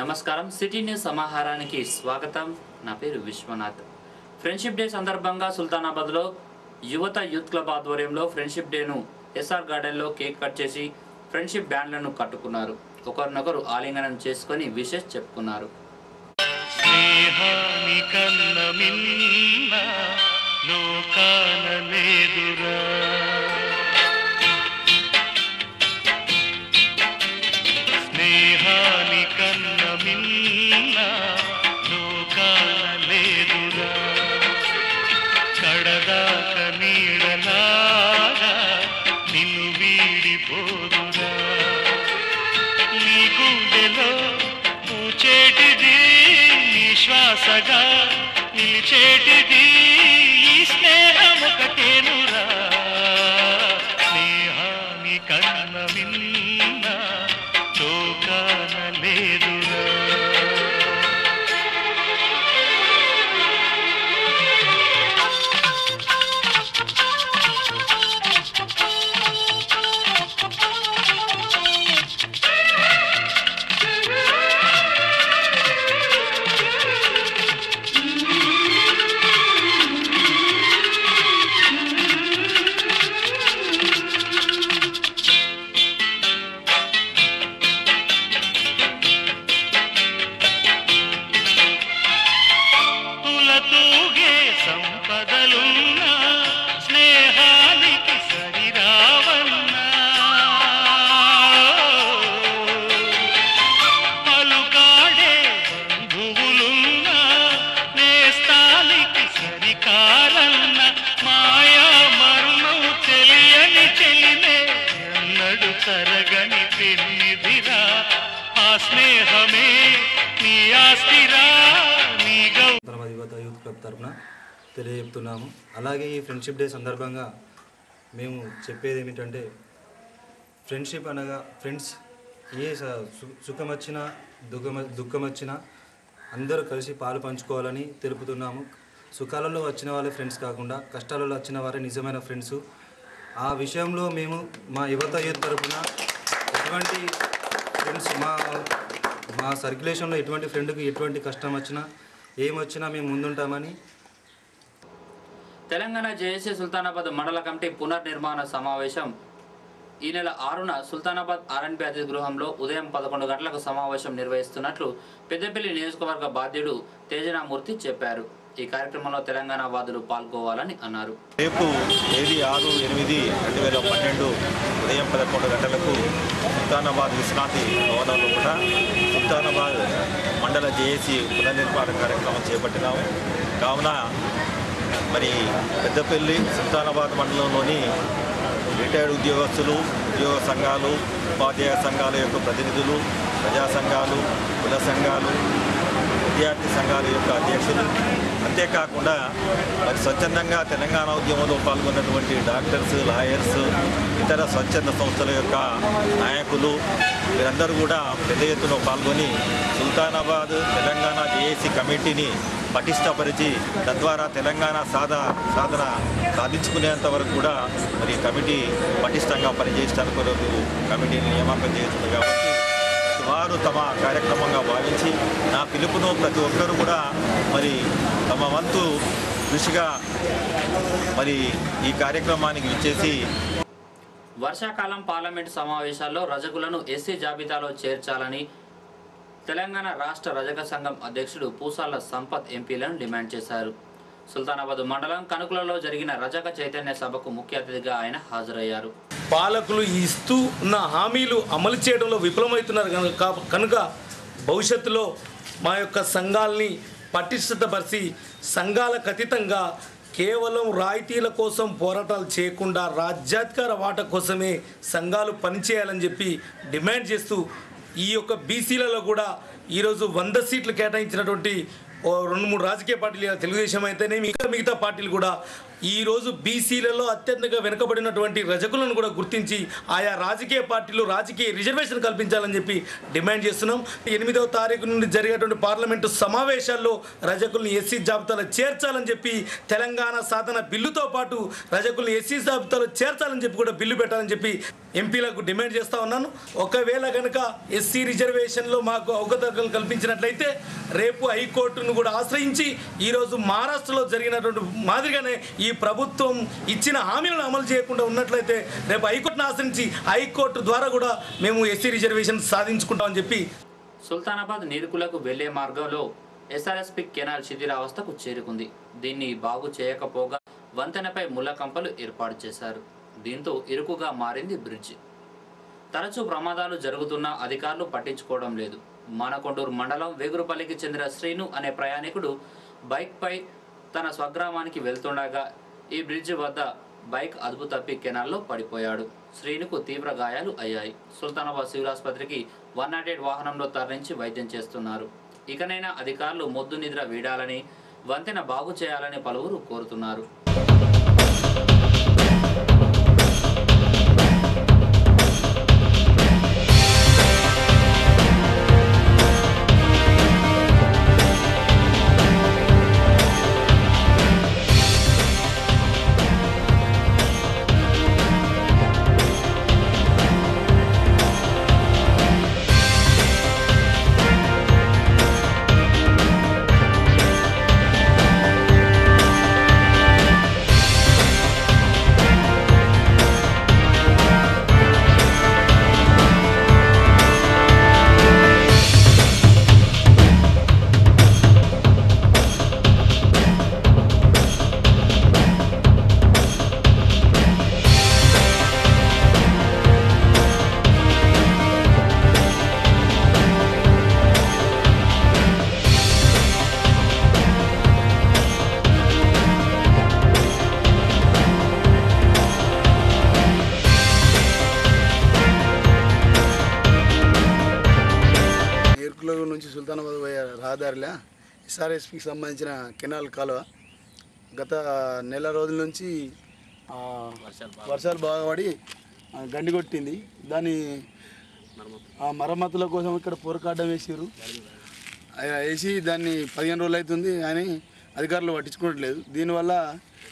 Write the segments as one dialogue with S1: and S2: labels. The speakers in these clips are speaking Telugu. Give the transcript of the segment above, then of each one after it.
S1: నమస్కారం సిటీ న్యూస్ సమాహారానికి స్వాగతం. నా పేరు విశ్వనాథ్. ఫ్రెండ్షిప్ డే సందర్భంగా సుల్తానాబాద్లో యువత యూత్ క్లబ్ ఆధ్వర్యంలో ఫ్రెండ్షిప్ డేను ఎస్ఆర్ గార్డెన్లో కేక్ కట్ చేసి ఫ్రెండ్షిప్ బ్యాండ్లను కట్టుకున్నారు. ఒకరినొకరు ఆలింగనం చేసుకొని విషెస్ చెప్పుకున్నారు.
S2: కడదాక నీడలాగా నిన్ను వీడిపోదురా, నీ గుండెలో పూచేటిది నీ శ్వాసగా నిలిచేటిది ఈ స్నేహం ఒకటేనురా. స్నేహాని కన్న మిన్న లోకాన లేదురా.
S3: యూత్ క్లబ్ తరఫున తెలియజెప్తున్నాము. అలాగే ఈ ఫ్రెండ్షిప్ డే సందర్భంగా మేము చెప్పేది ఏమిటంటే, ఫ్రెండ్షిప్ అనగా ఫ్రెండ్స్ ఏ సుఖం వచ్చినా దుఃఖం వచ్చినా అందరూ కలిసి పాలు పంచుకోవాలని తెలుపుతున్నాము. సుఖాలలో వచ్చిన వాళ్ళే ఫ్రెండ్స్ కాకుండా కష్టాలలో వచ్చిన వారే నిజమైన ఫ్రెండ్స్. ఆ విషయంలో మేము మా యువత యూత్ తరఫున ఎటువంటి ఫ్రెండ్స్ మా సర్క్యులేషన్లో ఎటువంటి ఫ్రెండ్కి ఎటువంటి కష్టం వచ్చినా ఏమొచ్చినా మేము ముందుంటామని.
S1: తెలంగాణ జేఏసీ సుల్తానాబాద్ మండల కమిటీ పునర్నిర్మాణ సమావేశం ఈ నెల 6న సుల్తానాబాద్ ఆర్ఎన్బి అతిథి గృహంలో ఉదయం 11 గంటలకు సమావేశం నిర్వహిస్తున్నట్లు పెద్దపల్లి నియోజకవర్గ బాధ్యుడు తేజనామూర్తి చెప్పారు. ఈ కార్యక్రమంలో తెలంగాణ వాదులు పాల్గొవాలని అన్నారు.
S4: రేపు తేదీ 6/8/2012 ఉదయం 11 గంటలకు సుల్తానాబాద్ విశ్రాంతి భవనంలో కూడా సుల్తానాబాద్ మండల జేఏసీ పునర్నిర్మాణ కార్యక్రమం చేపట్టినాము. కావున మరి పెద్దపల్లి సుల్తానాబాద్ మండలంలోని రిటైర్డ్ ఉద్యోగస్తులు, ఉద్యోగ సంఘాలు, ఉపాధ్యాయ సంఘాల యొక్క ప్రతినిధులు, ప్రజా సంఘాలు, కుల సంఘాలు, విద్యార్థి సంఘాల యొక్క అధ్యక్షులు, అంతేకాకుండా మరి స్వచ్ఛందంగా తెలంగాణ ఉద్యమంలో పాల్గొన్నటువంటి డాక్టర్స్, లాయర్స్, ఇతర స్వచ్ఛంద సంస్థల యొక్క నాయకులు వీరందరూ కూడా పెద్ద ఎత్తున పాల్గొని సుల్తానాబాద్ తెలంగాణ జేఏసీ కమిటీని పటిష్టపరిచి తద్వారా తెలంగాణ సాధన సాధించుకునేంత వరకు కూడా మరి కమిటీ పటిష్టంగా పనిచేయడానికి కొరకు కమిటీని నియామకం చేస్తుంది. కాబట్టి వారు తమ కార్యక్రమంగా భావించి నా పిలుపును ప్రతి ఒక్కరూ కూడా మరి తమ వంతు కృషిగా మరి ఈ కార్యక్రమానికి విచ్చేసి
S1: వర్షాకాలం పార్లమెంటు సమావేశాల్లో రజకులను ఎస్సీ జాబితాలో చేర్చాలని తెలంగాణ రాష్ట్ర రజక సంఘం అధ్యక్షుడు పూసాల సంపత్ ఎంపీలను డిమాండ్ చేశారు. సుల్తానాబాద్ మండలం కనుకులలో జరిగిన రజక చైతన్య సభకు ముఖ్య అతిథిగా ఆయన హాజరయ్యారు.
S5: పాలకులు ఇస్తూ ఉన్న హామీలు అమలు చేయడంలో విఫలమవుతున్నారు కనుక భవిష్యత్తులో మా యొక్క సంఘాలని పటిష్టపరిచి సంఘాలకు అతీతంగా కేవలం రాయితీల కోసం పోరాటాలు చేయకుండా రాజ్యాధికార వాటా కోసమే సంఘాలు పనిచేయాలని చెప్పి డిమాండ్ చేస్తూ ఈ యొక్క బీసీలలో కూడా ఈరోజు 100 సీట్లు కేటాయించినటువంటి 2-3 రాజకీయ పార్టీలు, తెలుగుదేశం అయితేనే మిగతా పార్టీలు కూడా ఈరోజు బీసీలలో అత్యంతగా వెనుకబడినటువంటి రజకులను కూడా గుర్తించి ఆయా రాజకీయ పార్టీలు రాజకీయ రిజర్వేషన్ కల్పించాలని చెప్పి డిమాండ్ చేస్తున్నాం. 8వ తారీఖు నుండి జరిగేటువంటి పార్లమెంటు సమావేశాల్లో రజకుల్ని ఎస్సీ జాబితాలో చేర్చాలని చెప్పి తెలంగాణ సాధన బిల్లుతో పాటు రజకుల్ని ఎస్సీ జాబితాలో చేర్చాలని చెప్పి కూడా బిల్లు పెట్టాలని చెప్పి ఎంపీలకు డిమాండ్ చేస్తూ ఉన్నాను. ఒకవేళ కనుక ఎస్సీ రిజర్వేషన్లో మాకు అవకతవకలు కల్పించినట్లయితే రేపు హైకోర్టును కూడా ఆశ్రయించి ఈరోజు మహారాష్ట్రలో జరిగినటువంటి మాదిరిగానే ఈ ప్రభుత్వం ఇచ్చిన హామీలను అమలు చేయకుండా ఉన్నట్లయితే రేపు హైకోర్టును ఆశ్రయించి హైకోర్టు ద్వారా కూడా మేము ఎస్సీ రిజర్వేషన్ సాధించుకుంటామని చెప్పి.
S1: సుల్తానాబాద్ నీరుకులకు వెళ్లే మార్గంలో ఎస్ఆర్ఎస్పి కెనాల్ శిథిలావస్థకు చేరుకుంది. దీన్ని బాగు చేయకపోగా వంతెనపై ముళ్ళకంపలు ఏర్పాటు చేశారు. దీంతో ఇరుకుగా మారింది బ్రిడ్జి. తరచూ ప్రమాదాలు జరుగుతున్నా అధికారులు పట్టించుకోవడం లేదు. మానకొండూరు మండలం వేగురుపల్లికి చెందిన శ్రీను అనే ప్రయాణికుడు బైక్పై తన స్వగ్రామానికి వెళ్తుండగా ఈ బ్రిడ్జి వద్ద బైక్ అదుపు తప్పి కెనాల్లో పడిపోయాడు. శ్రీనుకు తీవ్ర గాయాలు అయ్యాయి. సుల్తానాబాద్ సివిల్ ఆసుపత్రికి 108 వాహనంలో తరలించి వైద్యం చేస్తున్నారు. ఇకనైనా అధికారులు మొద్దు నిద్ర వీడాలని, వంతెన బాగు చేయాలని పలువురు కోరుతున్నారు.
S6: నుంచి సుల్తానాబాద్ పోయే రహదారిలో ఎస్ఆర్ఎస్పికి సంబంధించిన కెనాల్ కాలువ గత నెల రోజుల నుంచి వర్షాలు బాగా పడి గండి కొట్టింది. దాని మరమ్మతుల కోసం ఇక్కడ పోరకాడ్డం వేసారు. వేసి దాన్ని 15 రోజులు అవుతుంది కానీ అధికారులు పట్టించుకోవట్లేదు. దీనివల్ల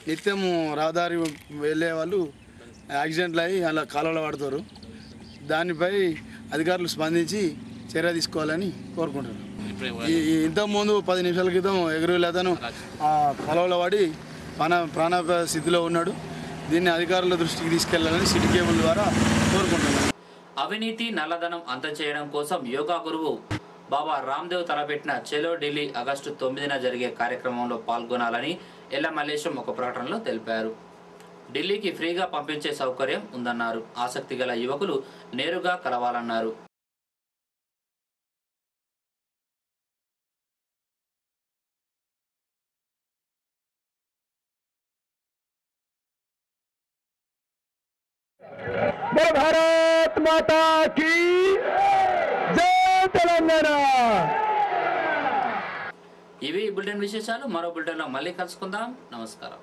S6: నిత్యం రహదారి వెళ్ళే వాళ్ళు యాక్సిడెంట్లు అయ్యి అలా కాలువలో పడతారు. దానిపై అధికారులు స్పందించి చర్య తీసుకోవాలని కోరుకుంటున్నాను. ఇంతకుముందు 10 నిమిషాల క్రితం ఎగురుల అతను కాలువలో పడి ప్రాణాపాయ స్థితిలో ఉన్నాడు. దీన్ని అధికారుల దృష్టికి తీసుకెళ్లాలని సిటీ కేబుల్ ద్వారా కోరుకుంటున్నాను.
S1: అవినీతి నల్లధనం అంతం చేయడం కోసం యోగా గురువు బాబా రామ్దేవ్ తలపెట్టిన చెలో ఢిల్లీ ఆగస్టు 9న జరిగే కార్యక్రమంలో పాల్గొనాలని ఎల్ల మల్లేశం ఒక ప్రకటనలో తెలిపారు. ఢిల్లీకి ఫ్రీగా పంపించే సౌకర్యం ఉందన్నారు. ఆసక్తి గల యువకులు నేరుగా కలవాలన్నారు.
S7: భారత్ మాతా కీ జై తెలంగాణ.
S1: ఇవి బులెటిన్ విశేషాలు. మరో బులెటిన్లో మళ్ళీ కలుసుకుందాం. నమస్కారం.